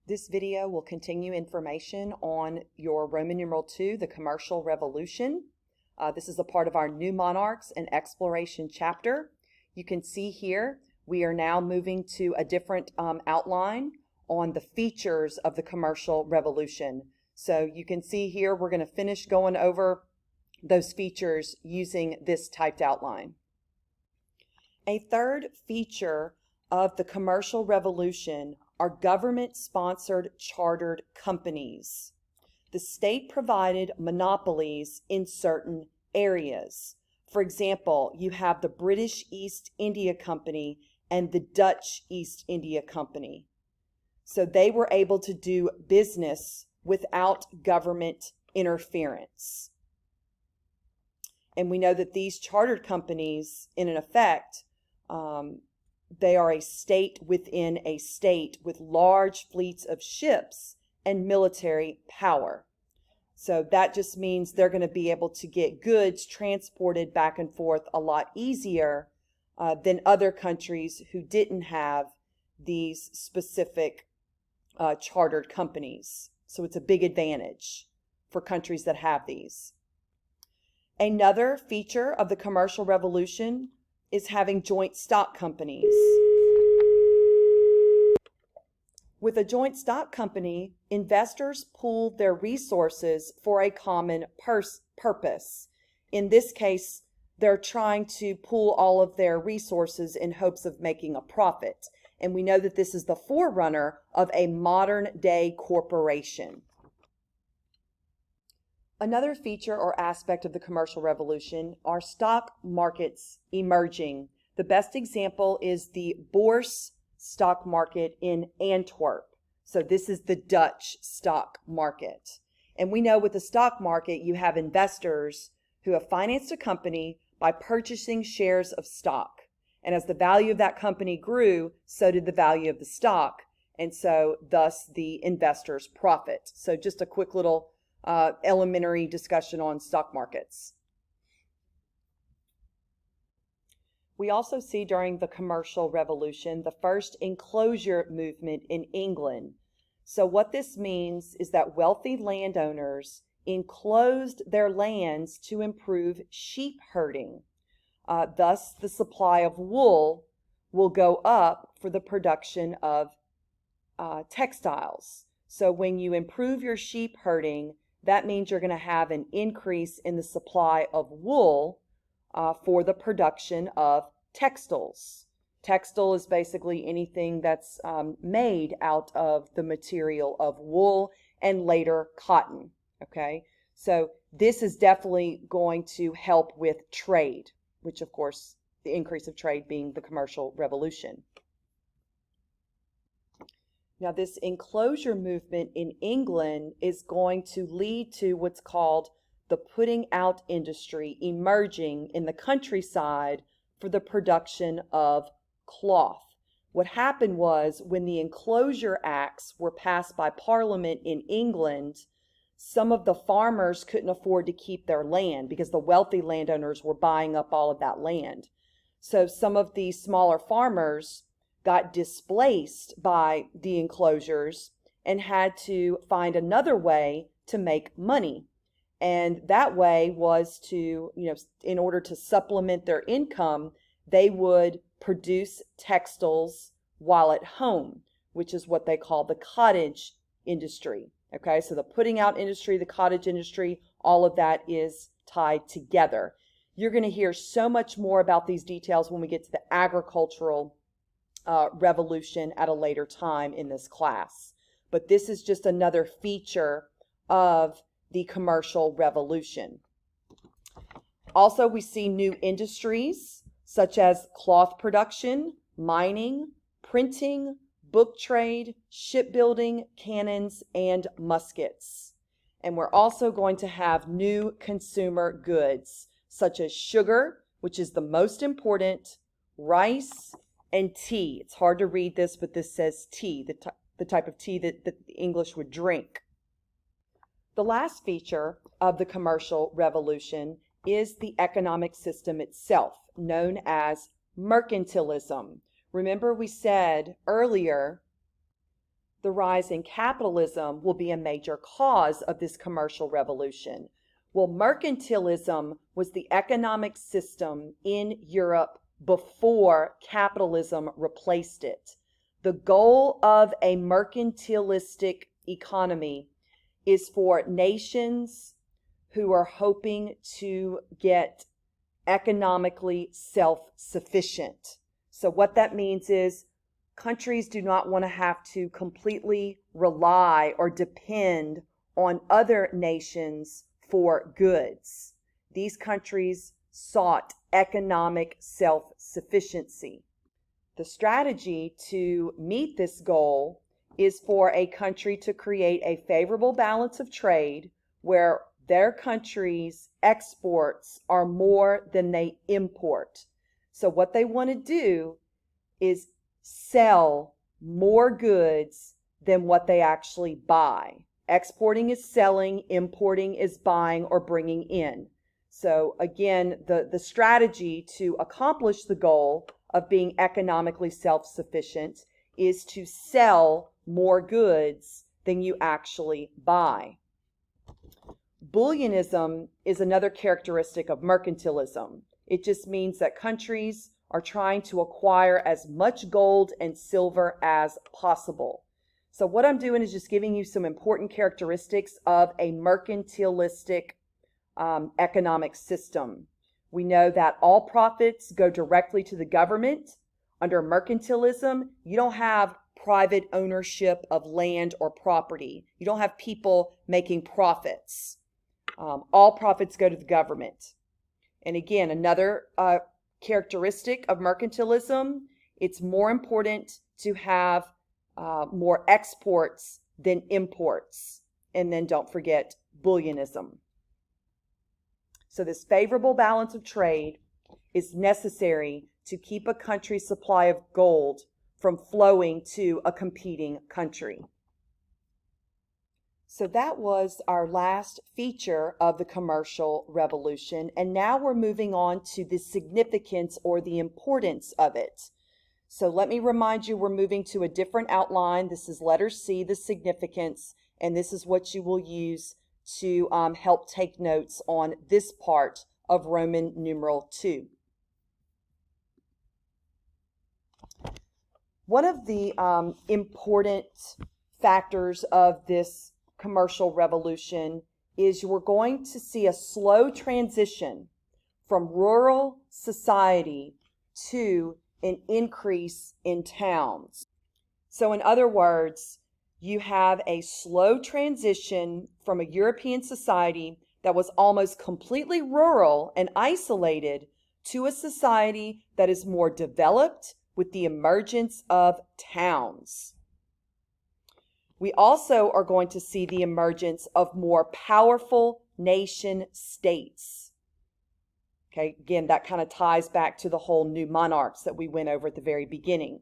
This video will continue information on your Roman numeral II, the Commercial Revolution. This is a part of our New Monarchs and Exploration chapter. You can see here we are now moving to a different outline on the features of the Commercial Revolution. So you can see here we're going to finish going over those features using this typed outline. A third feature of the Commercial Revolution are government-sponsored chartered companies. The state provided monopolies in certain areas. For example, you have the British East India Company and the Dutch East India Company. So they were able to do business without government interference. And we know that these chartered companies, in effect, they are a state within a state with large fleets of ships and military power. So that just means they're going to be able to get goods transported back and forth a lot easier than other countries who didn't have these specific chartered companies. So it's a big advantage for countries that have these. Another feature of the Commercial Revolution is having joint stock companies. With a joint stock company, investors pool their resources for a common purpose. In this case, they're trying to pool all of their resources in hopes of making a profit. And we know that this is the forerunner of a modern-day corporation. Another feature or aspect of the Commercial Revolution are stock markets emerging. The best example is the Bourse stock market in Antwerp. So this is the Dutch stock market. And we know with the stock market, you have investors who have financed a company by purchasing shares of stock. And as the value of that company grew, so did the value of the stock. And so thus the investors profit. So just a quick little elementary discussion on stock markets. We also see during the Commercial Revolution the first enclosure movement in England. So what this means is that wealthy landowners enclosed their lands to improve sheep herding. Thus, the supply of wool will go up for the production of textiles. So when you improve your sheep herding, that means you're going to have an increase in the supply of wool for the production of textiles. Textile is basically anything that's made out of the material of wool and later cotton. Okay, so this is definitely going to help with trade, which of course the increase of trade being the Commercial Revolution. Now, this enclosure movement in England is going to lead to what's called the putting out industry emerging in the countryside for the production of cloth. What happened was when the Enclosure Acts were passed by Parliament in England, some of the farmers couldn't afford to keep their land because the wealthy landowners were buying up all of that land. So some of the smaller farmers got displaced by the enclosures and had to find another way to make money. And that way was to, in order to supplement their income, they would produce textiles while at home, which is what they call the cottage industry. Okay, so the putting out industry, the cottage industry, all of that is tied together. You're going to hear so much more about these details when we get to the agricultural revolution at a later time in this class. But this is just another feature of the Commercial Revolution. Also, we see new industries such as cloth production, mining, printing, book trade, shipbuilding, cannons, and muskets. And we're also going to have new consumer goods such as sugar, which is the most important, rice, and tea. It's hard to read this, but this says tea, the type of tea that the English would drink. The last feature of the Commercial Revolution is the economic system itself, known as mercantilism. Remember we said earlier the rise in capitalism will be a major cause of this commercial revolution. Well, mercantilism was the economic system in Europe before capitalism replaced it. The goal of a mercantilistic economy is for nations who are hoping to get economically self-sufficient. So what that means is countries do not want to have to completely rely or depend on other nations for goods. These countries sought economic self-sufficiency. The strategy to meet this goal is for a country to create a favorable balance of trade where their country's exports are more than they import. So what they want to do is sell more goods than what they actually buy. Exporting is selling, importing is buying or bringing in. So again, the strategy to accomplish the goal of being economically self-sufficient is to sell more goods than you actually buy. Bullionism is another characteristic of mercantilism. It just means that countries are trying to acquire as much gold and silver as possible. So what I'm doing is just giving you some important characteristics of a mercantilistic economic system. We know that all profits go directly to the government. Under mercantilism, you don't have private ownership of land or property. You don't have people making profits. All profits go to the government. And again, another characteristic of mercantilism, it's more important to have more exports than imports. And then don't forget bullionism. So this favorable balance of trade is necessary to keep a country's supply of gold from flowing to a competing country. So that was our last feature of the commercial revolution, and now we're moving on to the significance or the importance of it. So let me remind you, we're moving to a different outline. This is letter C, the significance, and this is what you will use to help take notes on this part of Roman numeral 2. One of the important factors of this commercial revolution is we're going to see a slow transition from rural society to an increase in towns. So in other words, you have a slow transition from a European society that was almost completely rural and isolated to a society that is more developed with the emergence of towns. We also are going to see the emergence of more powerful nation states. Okay, again, that kind of ties back to the whole new monarchs that we went over at the very beginning.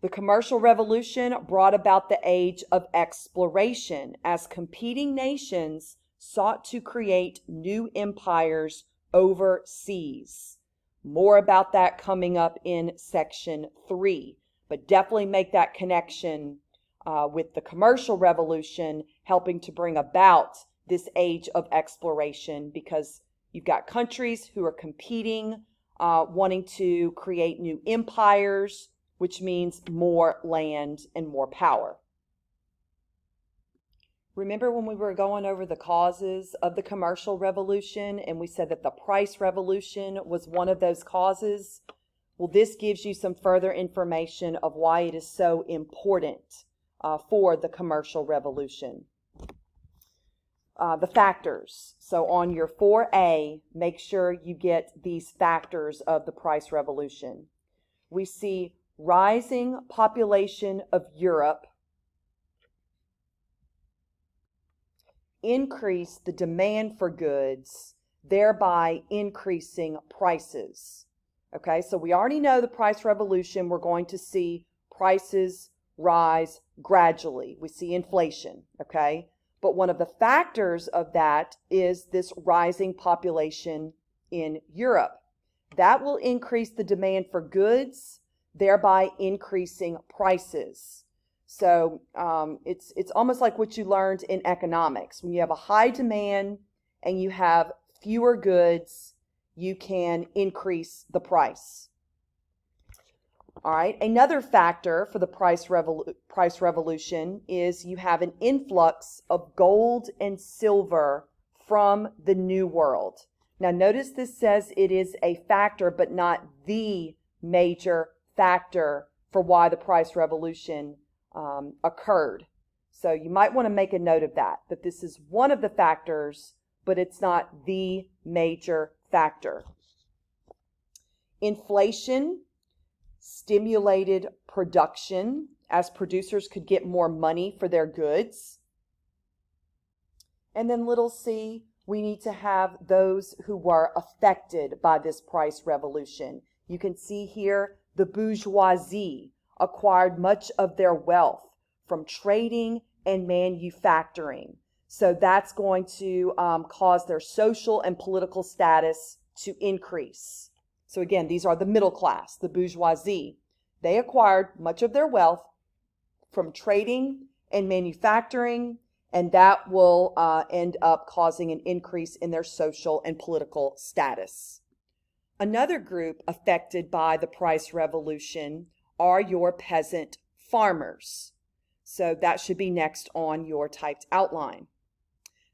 The commercial revolution brought about the age of exploration as competing nations sought to create new empires overseas. More about that coming up in section 3, but definitely make that connection with the commercial revolution helping to bring about this age of exploration, because you've got countries who are competing, wanting to create new empires, which means more land and more power. Remember when we were going over the causes of the commercial revolution and we said that the price revolution was one of those causes? Well, this gives you some further information of why it is so important for the commercial revolution. The factors. So on your 4A, make sure you get these factors of the price revolution. We see rising population of Europe increase the demand for goods, thereby increasing prices. Okay, so we already know the price revolution, we're going to see prices rise gradually. We see inflation, okay? But one of the factors of that is this rising population in Europe. That will increase the demand for goods, thereby increasing prices. So it's almost like what you learned in economics. When you have a high demand and you have fewer goods, you can increase the price. All right, another factor for the price revolution is you have an influx of gold and silver from the New World. Now notice this says it is a factor, but not the major factor for why the price revolution occurred. So you might want to make a note of that this is one of the factors, but it's not the major factor. Inflation stimulated production as producers could get more money for their goods. And then little c, we need to have those who were affected by this price revolution. You can see here the bourgeoisie acquired much of their wealth from trading and manufacturing. So that's going to cause their social and political status to increase. So again, these are the middle class, the bourgeoisie. They acquired much of their wealth from trading and manufacturing, and that will end up causing an increase in their social and political status. Another group affected by the price revolution are your peasant farmers. So that should be next on your typed outline.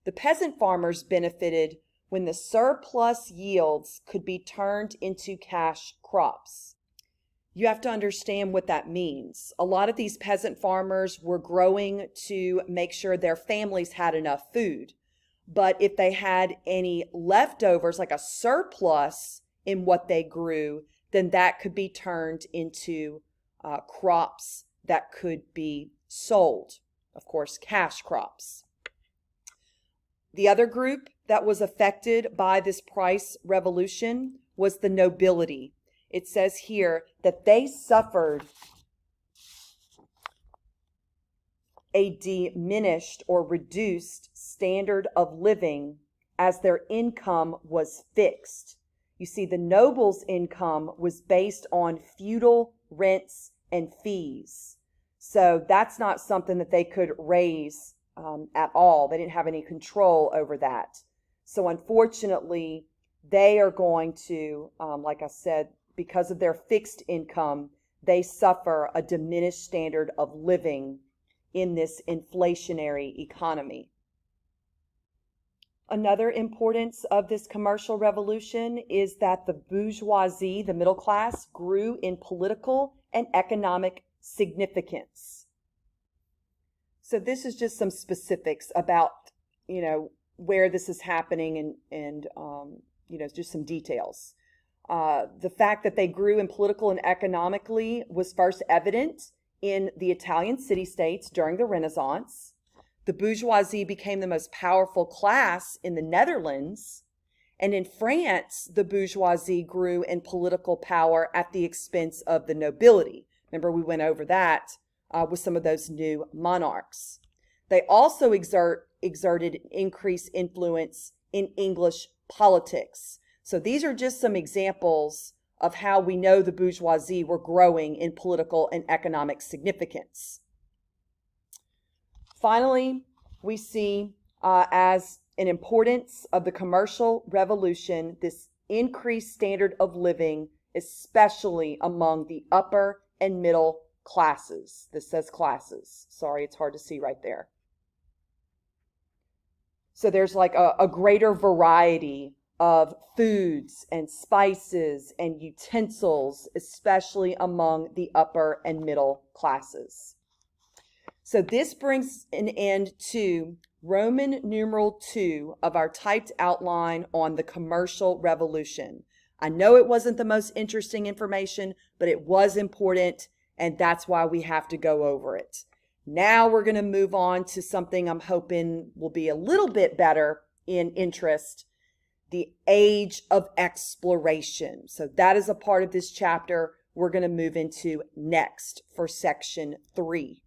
The peasant farmers benefited when the surplus yields could be turned into cash crops. You have to understand what that means. A lot of these peasant farmers were growing to make sure their families had enough food. But if they had any leftovers, like a surplus in what they grew, then that could be turned into crops that could be sold. Of course, cash crops. The other group that was affected by this price revolution was the nobility. It says here that they suffered a diminished or reduced standard of living as their income was fixed. You see, the nobles' income was based on feudal rents and fees. So that's not something that they could raise at all. They didn't have any control over that. So unfortunately, they are going to, like I said, because of their fixed income, they suffer a diminished standard of living in this inflationary economy. Another importance of this commercial revolution is that the bourgeoisie, the middle class, grew in political and economic significance. So this is just some specifics about, where this is happening and just some details. The fact that they grew in political and economically was first evident in the Italian city-states during the Renaissance. The bourgeoisie became the most powerful class in the Netherlands. And in France, the bourgeoisie grew in political power at the expense of the nobility. Remember, we went over that with some of those new monarchs. They also exerted increased influence in English politics. So these are just some examples of how we know the bourgeoisie were growing in political and economic significance. Finally, we see as an importance of the commercial revolution, this increased standard of living, especially among the upper and middle classes. This says classes. Sorry, it's hard to see right there. So there's like a greater variety of foods and spices and utensils, especially among the upper and middle classes. So this brings an end to Roman numeral 2 of our typed outline on the commercial revolution. I know it wasn't the most interesting information, but it was important, and that's why we have to go over it. Now we're going to move on to something I'm hoping will be a little bit better in interest, the age of exploration. So that is a part of this chapter we're going to move into next for section 3.